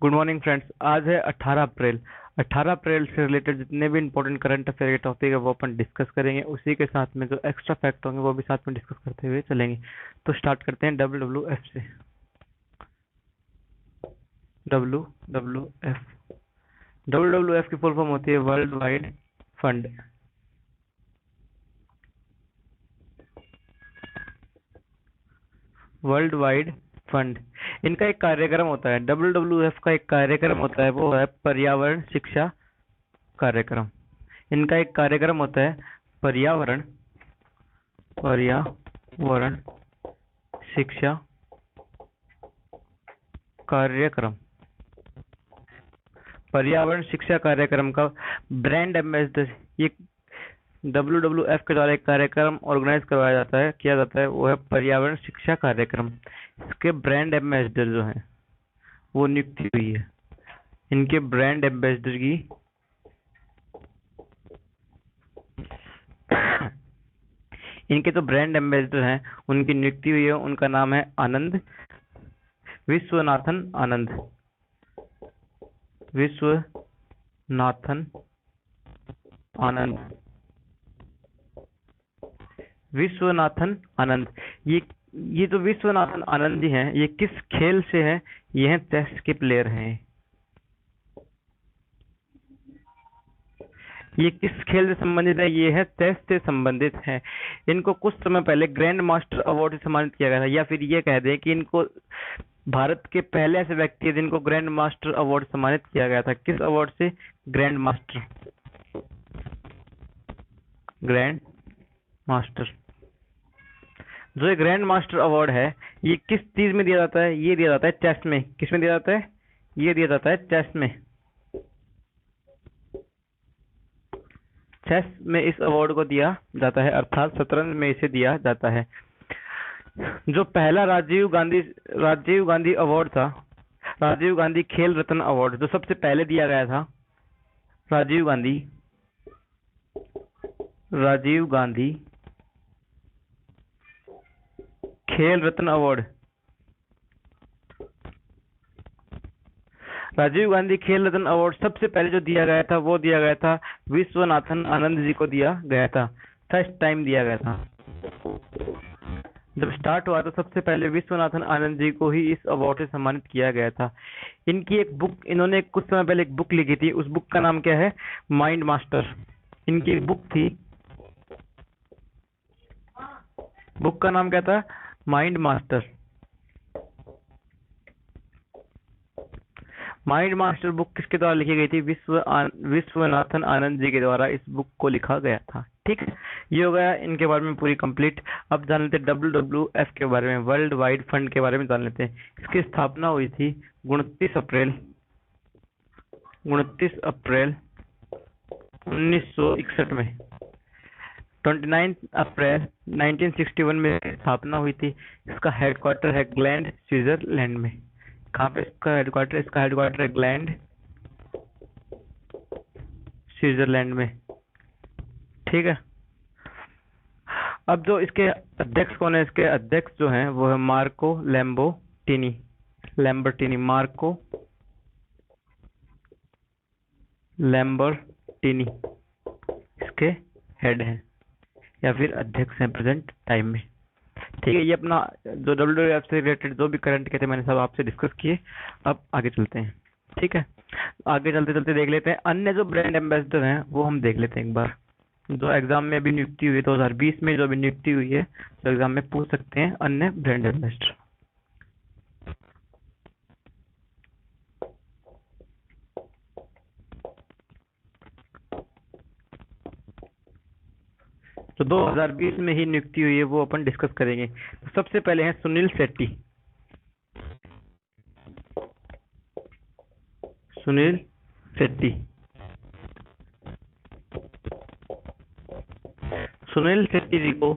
Good morning friends. आज है 18 अप्रैल। 18 अप्रैल से रिलेटेड जितने भी इंपॉर्टेंट करंट अफेयर के टॉपिक है वो अपन डिस्कस करेंगे। उसी के साथ में जो एक्स्ट्रा फैक्ट होंगे वो भी साथ में डिस्कस करते हुए चलेंगे। तो स्टार्ट करते हैं WWF से। WWF WWF की फुल फॉर्म होती है world wide fund. World wide fund इनका एक कार्यक्रम होता है। WWF का एक कार्यक्रम होता है, वो है पर्यावरण शिक्षा कार्यक्रम। इनका एक कार्यक्रम होता है पर्यावरण पर्यावरण शिक्षा कार्यक्रम। पर्यावरण शिक्षा कार्यक्रम का ब्रांड एम्बेसडर ये WWF के द्वारा एक कार्यक्रम ऑर्गेनाइज करवाया जाता है, किया जाता है, वो है पर्यावरण शिक्षा कार्यक्रम। इसके ब्रांड एम्बेसडर जो हैं वो नियुक्ति हुई है। इनके ब्रांड एम्बेसडर की इनके जो ब्रांड एम्बेसडर हैं उनकी नियुक्ति हुई है। उनका नाम है आनंद विश्वनाथन आनंद। विश्वनाथन आनंद विश्वनाथन आनंद। ये जो विश्वनाथन आनंद जी हैं ये किस खेल से हैं? ये हैं चेस के प्लेयर हैं। ये किस खेल से संबंधित है? ये है चेस से संबंधित है। इनको कुछ समय पहले ग्रैंड मास्टर अवार्ड से सम्मानित किया गया था, या फिर ये कह दें कि इनको भारत के पहले ऐसे व्यक्ति है जिनको ग्रैंड मास्टर अवार्ड सम्मानित किया गया था। किस अवार्ड से? Grand master. ग्रैंड मास्टर जो ये ग्रैंड मास्टर अवार्ड है ये किस चीज में दिया जाता है? ये दिया जाता है चेस में। किस में दिया जाता है? ये दिया जाता है चेस में। चेस में इस अवार्ड को दिया जाता है, अर्थात शतरंज में इसे दिया जाता है। जो पहला राजीव गांधी अवार्ड था, राजीव गांधी खेल रत्न अवार्ड, जो सबसे पहले दिया गया था, राजीव गांधी खेल रत्न अवार्ड। राजीव गांधी खेल रत्न अवार्ड सबसे पहले जो दिया गया था वो दिया गया था विश्वनाथन आनंद जी को दिया गया था। फर्स्ट टाइम दिया गया था। जब स्टार्ट हुआ तो सबसे पहले विश्वनाथन आनंद जी को ही इस अवार्ड से सम्मानित किया गया था। इनकी एक बुक, इन्होंने कुछ समय पहले एक बुक लिखी थी। उस बुक का नाम क्या है? Mind master. इनकी एक बुक थी, बुक का नाम क्या था? Mind master. Mind master book किसके द्वारा लिखी गई थी? विश्वनाथन आनंद जी के द्वारा इस बुक को लिखा गया था। ठीक है, ये हो गया इनके बारे में पूरी कंप्लीट। अब जान लेते हैं WWF के बारे में, वर्ल्ड वाइड फंड के बारे में जान लेते हैं। इसकी स्थापना हुई थी 29 अप्रैल 1961 में। 29 अप्रैल 1961 में स्थापना हुई थी। इसका हेडक्वार्टर है ग्लैंड, स्विट्जरलैंड में। कहाँ पे इसका हेडक्वार्टर? इसका हेडक्वार्टर है ग्लैंड, स्विट्जरलैंड में। ठीक है, अब जो इसके अध्यक्ष कौन है? इसके अध्यक्ष जो हैं वो है मार्को लैम्बर्टिनी। मार्को लैम्बर्टिनी इसके हेड हैं या फिर अध्यक्ष हैं प्रेजेंट टाइम में। ठीक है, ये अपना जो WWF से रिलेटेड जो भी करंट के थे मैंने सब आपसे डिस्कस किए। अब आगे चलते हैं। ठीक है, आगे चलते चलते देख लेते हैं अन्य जो ब्रांड एम्बेसडर हैं वो हम देख लेते हैं एक बार। जो एग्जाम में अभी नियुक्ति हुई 2020 में जो अभी नियुक्ति हुई है, तो एग्जाम में पूछ सकते हैं अन्य ब्रांड एम्बेसडर। तो 2020 में ही नियुक्ति हुई है वो अपन डिस्कस करेंगे। तो सबसे पहले हैं सुनील शेट्टी। सुनील शेट्टी जी को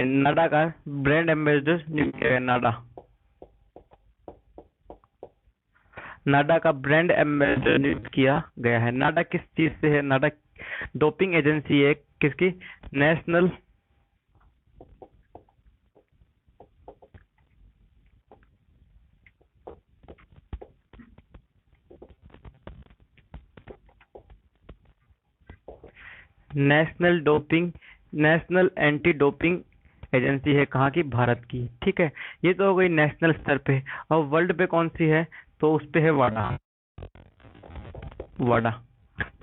नाडा का ब्रांड एम्बेसडर नियुक्त किया गया। नाडा का ब्रांड एम्बेसडर नियुक्त किया गया है। नाडा किस चीज से है? नाडा डोपिंग एजेंसी है। किसकी? National national anti doping agency है कहाँ की? भारत की। ठीक है, ये तो हो गई नेशनल स्तर पे। और वर्ल्ड पे कौन सी है? तो उस पे है वाडा। वाडा,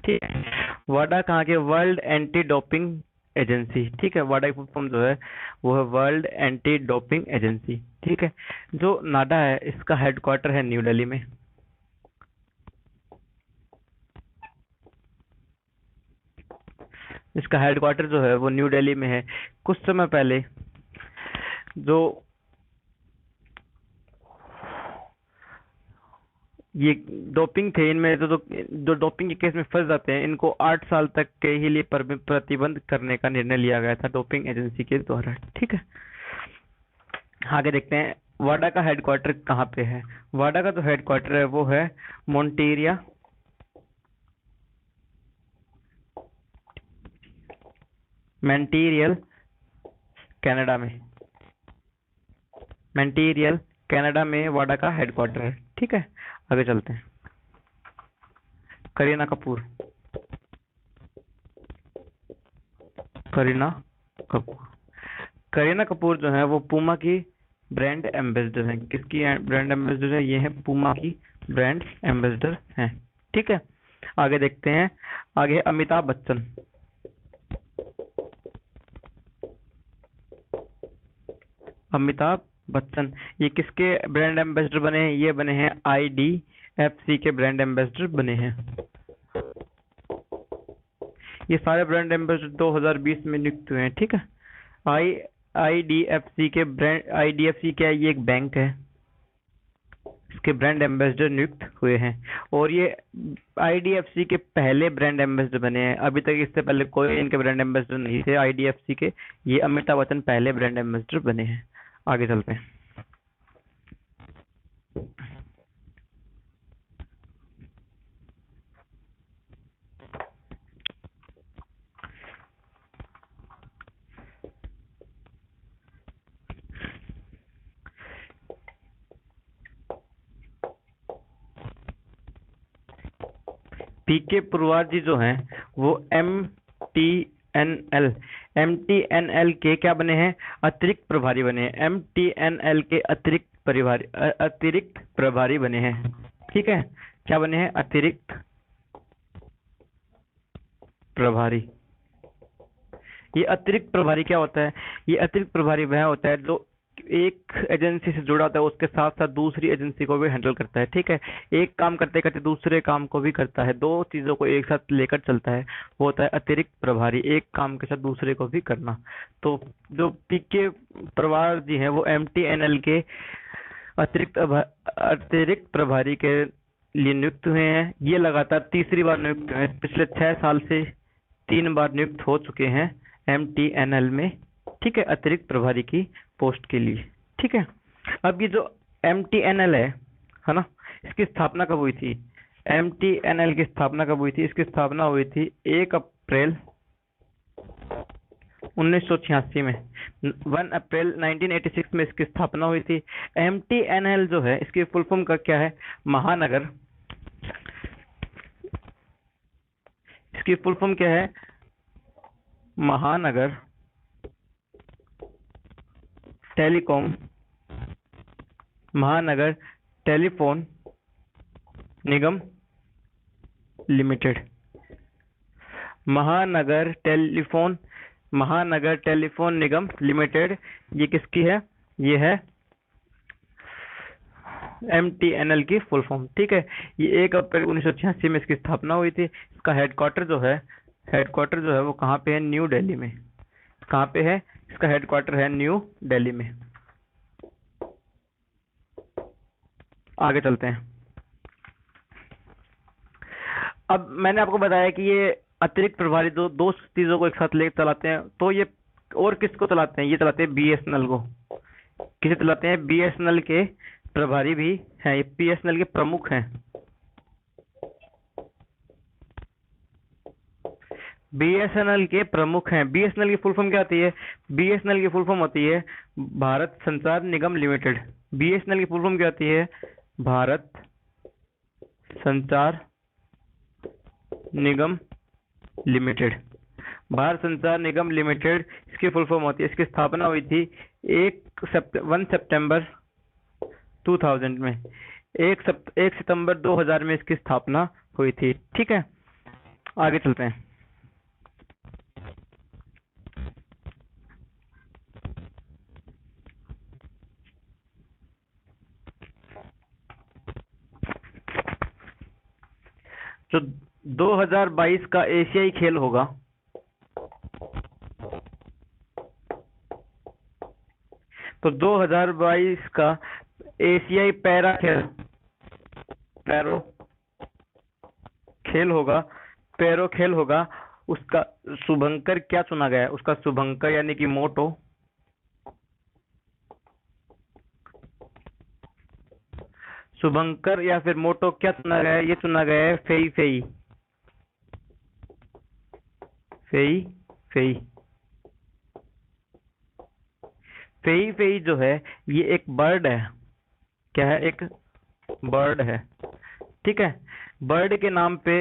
ठीक है। वाडा कहाँ के? World anti doping agency. ठीक है, वाडा की फुल फॉर्म जो है वो है वर्ल्ड एंटी डोपिंग एजेंसी। ठीक है, जो नाडा है इसका हेडक्वार्टर है न्यू दिल्ली में। इसका हेडक्वार्टर जो है वो न्यू दिल्ली में है। कुछ समय पहले जो ये डोपिंग थे, इनमें जो डोपिंग के केस में फंस जाते हैं इनको 8 साल तक के ही लिए प्रतिबंध करने का निर्णय लिया गया था डोपिंग एजेंसी के द्वारा। ठीक है, आगे देखते हैं वाडा का हेडक्वार्टर कहाँ पे है। वाडा का जो हेडक्वार्टर है वो है मॉन्टेरिया, मॉन्ट्रियल, कनाडा में। मॉन्ट्रियल कनाडा में वाडा का हेडक्वार्टर है। ठीक है, आगे चलते हैं। करीना कपूर, करीना कपूर, करीना कपूर जो है वो पूमा की ब्रांड एम्बेसडर है। किसकी ब्रांड एम्बेसडर है? ये है पूमा की ब्रांड एम्बेसडर है। ठीक है, आगे देखते हैं। आगे अमिताभ बच्चन, अमिताभ बच्चन ये किसके ब्रांड एम्बेसडर बने हैं? ये बने हैं IDFC के ब्रांड एम्बेसडर बने हैं। ये सारे ब्रांड एम्बेसडर 2020 में नियुक्त हुए हैं। ठीक है, आई IDFC के ब्रांड, IDFC क्या है? ये एक बैंक है, इसके ब्रांड एम्बेसडर नियुक्त हुए हैं। और ये IDFC के पहले ब्रांड एम्बेसडर बने हैं। अभी तक इससे पहले कोई इनके ब्रांड एम्बेसडर नहीं थे IDFC के। ये अमिताभ बच्चन पहले ब्रांड एम्बेसडर बने हैं। आगे चलते हैं। पीके पुरवार जी जो हैं वो MTNL के क्या बने हैं? अतिरिक्त प्रभारी बने हैं। MTNL के अतिरिक्त प्रभारी बने हैं। ठीक है, क्या बने हैं? अतिरिक्त प्रभारी। ये अतिरिक्त प्रभारी क्या होता है? ये अतिरिक्त प्रभारी वह होता है जो एक एजेंसी से जुड़ा होता है, उसके साथ साथ दूसरी एजेंसी को भी हैंडल करता है। ठीक है, एक काम करते करते दूसरे काम को भी करता है, दो चीजों को एक साथ लेकर चलता है, वो होता है अतिरिक्त प्रभारी। एक काम के साथ दूसरे को भी करना। तो जो पीके प्रभार जी हैं वो MTNL के अतिरिक्त प्रभारी के लिए नियुक्त हुए हैं। ये लगातार तीसरी बार नियुक्त हुए हैं। पिछले 6 साल से 3 बार नियुक्त हो चुके हैं MTNL में। ठीक है, अतिरिक्त प्रभारी की पोस्ट के लिए। ठीक है, अब ये जो MTNL है ना, इसकी स्थापना कब हुई थी? MTNL की स्थापना कब हुई थी? इसकी स्थापना हुई थी 1 अप्रैल 1986 में। 1 अप्रैल 1986 में इसकी स्थापना हुई थी। MTNL जो है इसकी फुल फॉर्म का क्या है? महानगर, इसकी फुल फॉर्म क्या है? महानगर टेलीकॉम, महानगर टेलीफोन निगम लिमिटेड। महानगर टेलीफोन निगम लिमिटेड ये किसकी है? ये है MTNL की फुल फॉर्म। ठीक है, ये 1 अप्रैल 1986 में इसकी स्थापना हुई थी। इसका हेडक्वार्टर जो है वो कहाँ पे है? न्यू दिल्ली में। कहाँ पे है? इसका हेडक्वार्टर है न्यू दिल्ली में। आगे चलते हैं। अब मैंने आपको बताया कि ये अतिरिक्त प्रभारी दो चीजों को एक साथ लेकर चलाते हैं। तो ये और किसको चलाते हैं? ये चलाते हैं BSNL को। किसे चलाते हैं? BSNL के प्रभारी भी हैं, ये BSNL के प्रमुख हैं। BSNL के प्रमुख हैं। BSNL की फुल फॉर्म क्या होती है? BSNL की फुल फॉर्म होती है भारत संचार निगम लिमिटेड। BSNL की फुल फॉर्म क्या होती है? भारत संचार निगम लिमिटेड। भारत संचार निगम लिमिटेड, इसकी फुल फॉर्म होती है, इसकी स्थापना हुई थी 1 सितंबर 2000 में। 1 सितंबर 2000 में इसकी स्थापना हुई थी। ठीक है, आगे चलते हैं। जो 2022 का एशियाई खेल होगा, तो 2022 का एशियाई पैरो खेल होगा, उसका शुभंकर क्या चुना गया है? उसका शुभंकर यानी कि मोटो, शुभंकर या फिर मोटो क्या चुना गया है? ये चुना गया है Fei Fei Fei Fei Fei Fei जो है ये एक बर्ड है। क्या है? एक बर्ड है। ठीक है, बर्ड के नाम पे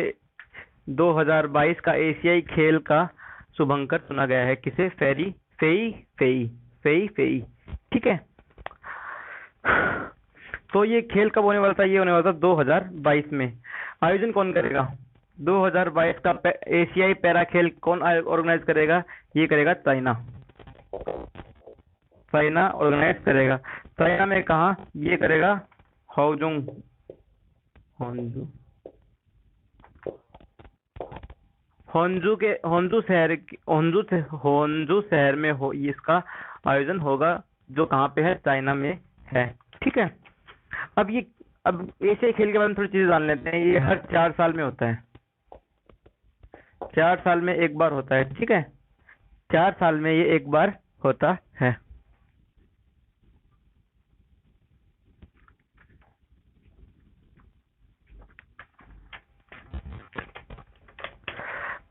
2022 का एशियाई खेल का शुभंकर चुना गया है। किसे? Fei Fei. ठीक है, तो ये खेल कब होने वाला था? ये होने वाला था 2022 में। आयोजन कौन करेगा? 2022 का एशियाई पैरा खेल कौन ऑर्गेनाइज करेगा? ये करेगा चाइना। चाइना ऑर्गेनाइज करेगा। चाइना में कहा ये करेगा? होन्जू शहर में हो इसका आयोजन होगा, जो कहाँ पे है? चाइना में है। ठीक है, अब एशियाई खेल के बारे में थोड़ी चीजें जान लेते हैं। ये हर 4 साल में होता है। 4 साल में एक बार होता है। ठीक है, 4 साल में ये एक बार होता है।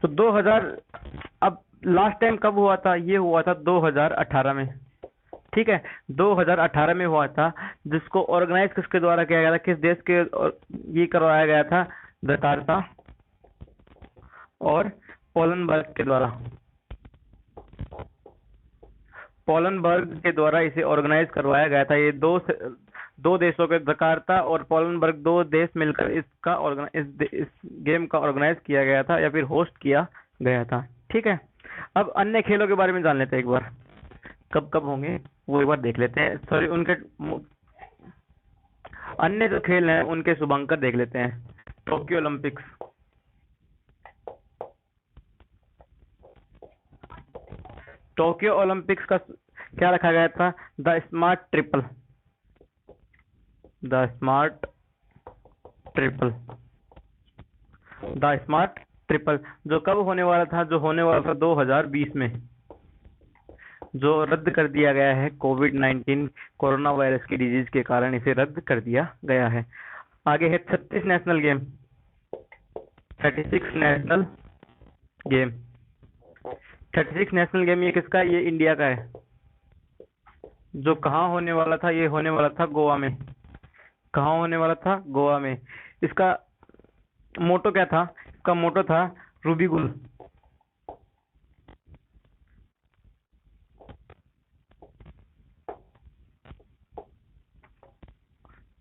तो 2000, अब लास्ट टाइम कब हुआ था? ये हुआ था 2018 में। ठीक है, 2018 में हुआ था, जिसको ऑर्गेनाइज किसके द्वारा किया गया था? किस देश के ये करवाया गया था? जकार्ता और पोलनबर्ग के द्वारा। पोलनबर्ग के द्वारा इसे ऑर्गेनाइज करवाया गया था। ये दो देशों के, जकार्ता और पोलनबर्ग, 2 देश मिलकर इस गेम का ऑर्गेनाइज किया गया था या फिर होस्ट किया गया था। ठीक है, अब अन्य खेलों के बारे में जान लेते हैं एक बार, कब कब होंगे वो एक बार देख लेते हैं। सॉरी, उनके अन्य जो खेल हैं उनके शुभंकर देख लेते हैं। टोक्यो ओलंपिक्स, टोक्यो ओलंपिक्स का क्या रखा गया था? The smart triple. The smart triple जो कब होने वाला था? जो होने वाला था 2020 में, जो रद्द कर दिया गया है। कोविड-19 कोरोना वायरस की डिजीज के कारण इसे रद्द कर दिया गया है। आगे है 36 national game. 36 national game, 36 national game ये किसका? ये इंडिया का है। जो कहाँ होने वाला था? ये होने वाला था गोवा में। कहाँ होने वाला था? गोवा में। इसका मोटो क्या था? इसका मोटो था रूबी गुल।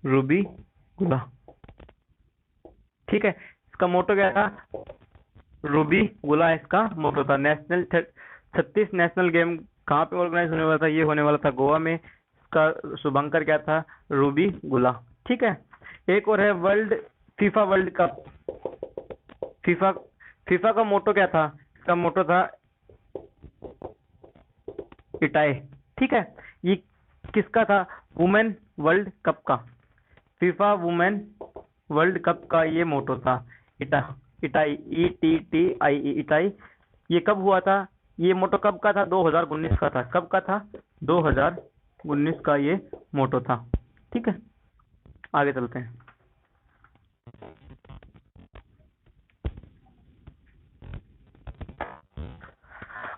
रूबी गुला। ठीक है, इसका मोटो क्या था? रूबी गुला इसका मोटो था। 36 नेशनल गेम कहाँ पे ऑर्गेनाइज होने वाला था? ये होने वाला था गोवा में। इसका शुभंकर क्या था? रूबी गुला। ठीक है, एक और है फीफा वर्ल्ड कप। फीफा का मोटो क्या था? इसका मोटो था इटाई। ठीक है, ये किसका था? वुमेन वर्ल्ड कप का। फीफा वुमेन वर्ल्ड कप का ये मोटो था। Itai, itai. ये कब हुआ था? ये मोटो कब का था? 2019 का था। कब का था? 2019 का ये मोटो था। ठीक है, आगे चलते हैं।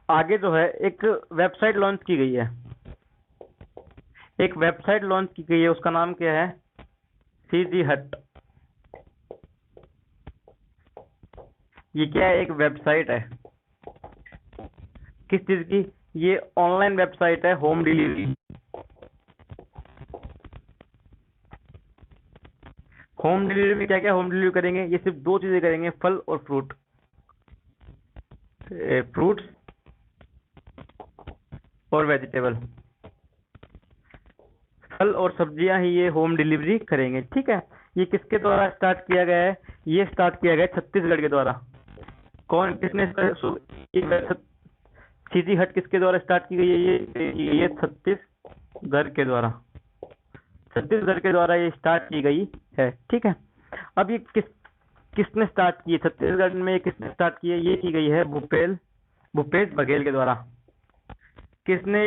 आगे जो है एक वेबसाइट लॉन्च की गई है। एक वेबसाइट लॉन्च की गई है, उसका नाम क्या है? सीजी हट। ये क्या है? एक वेबसाइट है। किस चीज की? ये ऑनलाइन वेबसाइट है होम डिलीवरी। होम डिलीवरी में क्या क्या होम डिलीवरी करेंगे? ये सिर्फ दो चीजें करेंगे, फल और फ्रूट, फ्रूट्स और वेजिटेबल, फल और सब्जियां ही ये होम डिलीवरी करेंगे। ठीक है, ये किसके द्वारा स्टार्ट किया गया है? ये स्टार्ट किया गया है छत्तीसगढ़ के द्वारा। कौन, किसने सीधी हट किसके द्वारा स्टार्ट की गई है? ये छत्तीसगढ़ के द्वारा, छत्तीसगढ़ के द्वारा ये स्टार्ट की गई है। ठीक है, अब ये किसने स्टार्ट की है? छत्तीसगढ़ में किसने स्टार्ट की है? ये की गई है भूपेश बघेल के द्वारा। किसने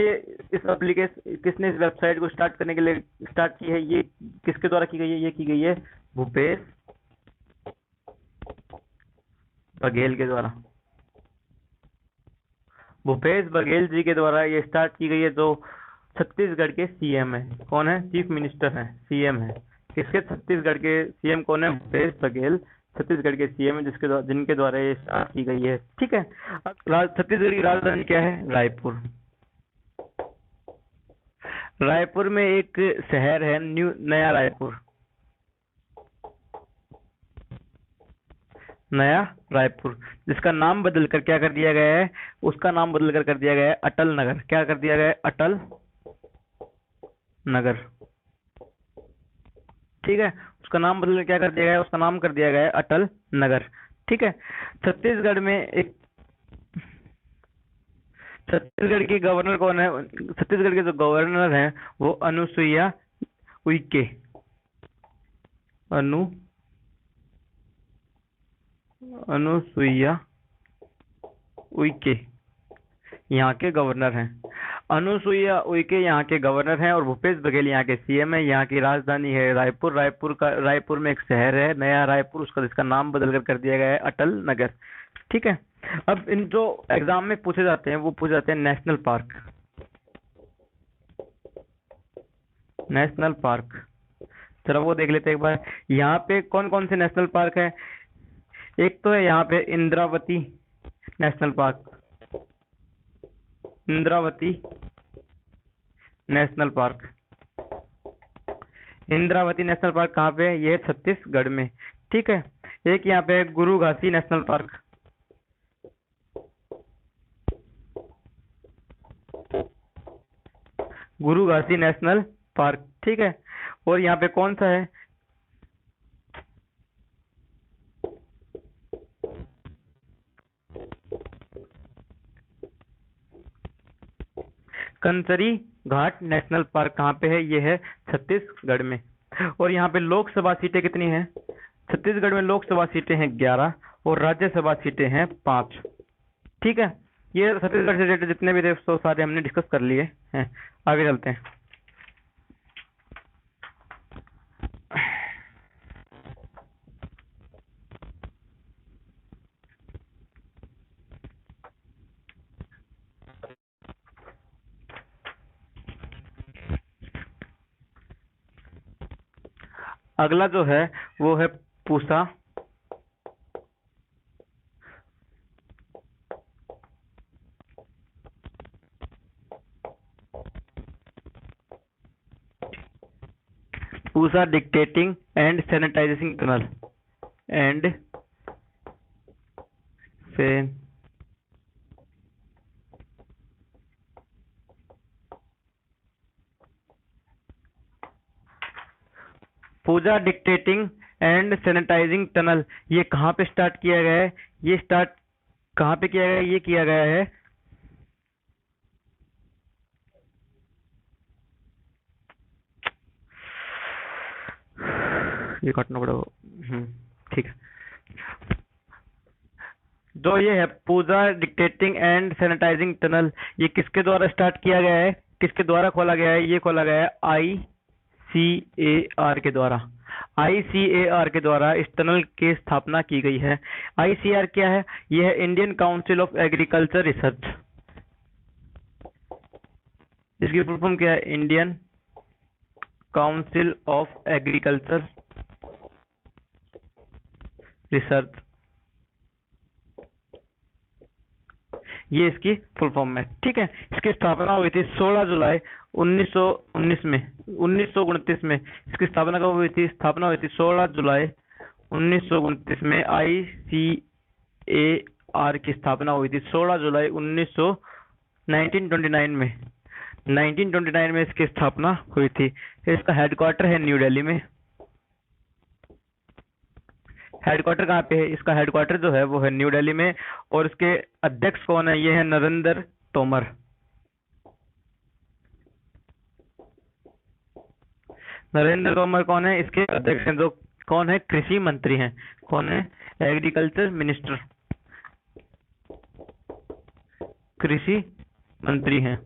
इस एप्लीकेशन, किसने इस वेबसाइट को स्टार्ट करने के लिए स्टार्ट की है? ये किसके द्वारा की गई है? ये की गई है भूपेश बघेल के द्वारा। भूपेश बघेल जी के द्वारा ये स्टार्ट की गई है, जो छत्तीसगढ़ के सीएम है। कौन है? चीफ मिनिस्टर है, सीएम है। किसके? छत्तीसगढ़ के सीएम कौन है? भूपेश बघेल छत्तीसगढ़ के सीएम है, जिनके द्वारा ये स्टार्ट की गई है। ठीक है, अब छत्तीसगढ़ की राजधानी क्या है? रायपुर। रायपुर में एक शहर है नया रायपुर, नया रायपुर, जिसका नाम बदलकर क्या कर दिया गया है? उसका नाम बदलकर कर दिया गया है अटल नगर। क्या कर दिया गया है? अटल नगर। ठीक है, उसका नाम बदलकर क्या कर दिया गया है? उसका नाम कर दिया गया है अटल नगर। ठीक है, छत्तीसगढ़ में एक, छत्तीसगढ़ के गवर्नर कौन है? छत्तीसगढ़ के जो गवर्नर हैं वो अनुसुईया उइके, अनुसुईया उइके यहाँ के गवर्नर हैं। अनुसुईया उइके यहाँ के गवर्नर हैं और भूपेश बघेल यहाँ के सीएम है। यहाँ की राजधानी है रायपुर। रायपुर में एक शहर है नया रायपुर, उसका जिसका नाम बदलकर कर दिया गया है अटल नगर। ठीक है, अब इन जो एग्जाम में पूछे जाते हैं वो पूछे जाते हैं नेशनल पार्क। नेशनल पार्क, चलो वो देख लेते हैं एक बार। यहाँ पे कौन कौन से नेशनल पार्क है? एक तो है यहाँ पे Indravati national park, Indravati national park. Indravati national park कहाँ पे है? ये है छत्तीसगढ़ में। ठीक है, एक यहाँ पे है गुरु घासी नेशनल पार्क। गुरु घासी नेशनल पार्क। ठीक है, और यहाँ पे कौन सा है? कंसरी घाट नेशनल पार्क। कहाँ पे है? ये है छत्तीसगढ़ में। और यहाँ पे लोकसभा सीटें कितनी हैं? छत्तीसगढ़ में लोकसभा सीटें हैं 11 और राज्यसभा सीटें हैं 5। ठीक है, ये छत्तीसगढ़ से रिलेटेड जितने भी थे तो सारे हमने डिस्कस कर लिए हैं। आगे चलते हैं। अगला जो है वो है Pusa Pusa disinfecting and sanitising tunnel and Puja disinfecting and sanitising tunnel, ये कहाँ पे स्टार्ट किया गया है? ये स्टार्ट कहाँ पे किया गया है? ये किया गया है ये काटना पड़ेगा। ठीक है, जो ये है पूजा डिक्टेटिंग एंड सैनिटाइजिंग टनल, ये किसके द्वारा स्टार्ट किया गया है? किसके द्वारा खोला गया है? ये खोला गया है ICAR के द्वारा। ICAR के द्वारा इस टनल की स्थापना की गई है। ICAR क्या है? यह है Indian council of agriculture research. इसकी फुल फॉर्म क्या है? Indian council of agriculture research. ये इसकी फुल फॉर्म है। ठीक है, इसकी स्थापना हुई थी 16 जुलाई 1919 में, 1929 में इसकी स्थापना कब हुई थी? स्थापना हुई थी 16 जुलाई 1929 में। ICAR की स्थापना हुई थी 16 जुलाई 1929 में, 1929 में इसकी स्थापना हुई थी। इसका हेडक्वार्टर है न्यू दिल्ली में। हेडक्वार्टर कहाँ पे है? इसका हेडक्वार्टर जो है वो है न्यू दिल्ली में। और इसके अध्यक्ष कौन है? ये है नरेंद्र तोमर। नरेंद्र तोमर कौन है? इसके अध्यक्ष हैं, जो कौन है? कृषि मंत्री हैं। कौन है? एग्रीकल्चर मिनिस्टर, कृषि मंत्री हैं।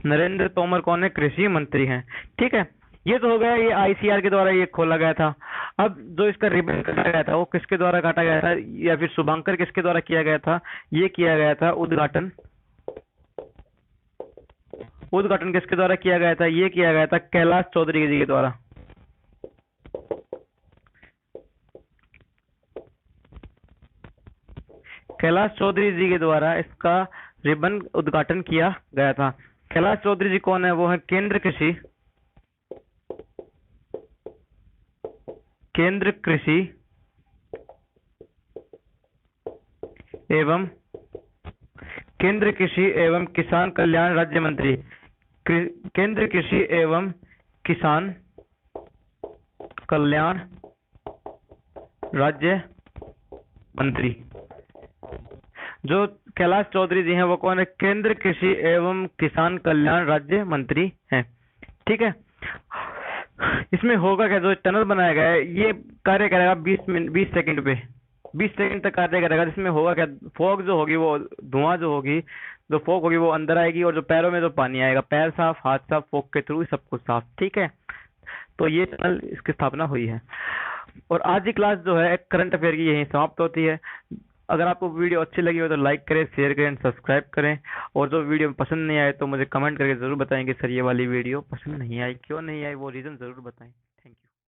नरेंद्र तोमर कौन है? कृषि मंत्री हैं। ठीक है, ये तो हो गया, ये ICAR के द्वारा ये खोला गया था। अब जो इसका रिबन काटा गया था वो किसके द्वारा काटा गया था, या फिर शुभांकर किसके द्वारा किया गया था? ये किया गया था उद्घाटन, उद्घाटन किसके द्वारा किया गया था? ये किया गया था कैलाश चौधरी जी के द्वारा। कैलाश चौधरी जी के द्वारा इसका रिबन उद्घाटन किया गया था। कैलाश चौधरी जी कौन है? वो है केंद्र कृषि एवं किसान कल्याण राज्य मंत्री। केंद्र कृषि एवं किसान कल्याण राज्य मंत्री। जो कैलाश चौधरी जी हैं वो कौन है? केंद्र कृषि एवं किसान कल्याण राज्य मंत्री हैं। ठीक है, इसमें होगा क्या? जो टनल बनाया गया है ये कार्य करेगा 20 सेकंड पे, 20 सेकंड तक कार्य करेगा। जिसमें होगा क्या? फॉग जो होगी, वो धुआं जो होगी, जो फॉग होगी वो अंदर आएगी, और जो पैरों में जो पानी आएगा, पैर साफ, हाथ साफ, फॉग के थ्रू सब कुछ साफ। ठीक है, तो ये टनल इसकी स्थापना हुई है। और आज की क्लास जो है करंट अफेयर की यही समाप्त होती है। अगर आपको वीडियो अच्छी लगी हो तो लाइक करें, शेयर करें, सब्सक्राइब करें। और जो वीडियो पसंद नहीं आए तो मुझे कमेंट करके जरूर बताएं कि सर ये वाली वीडियो पसंद नहीं आई, क्यों नहीं आई, वो रीजन जरूर बताएं।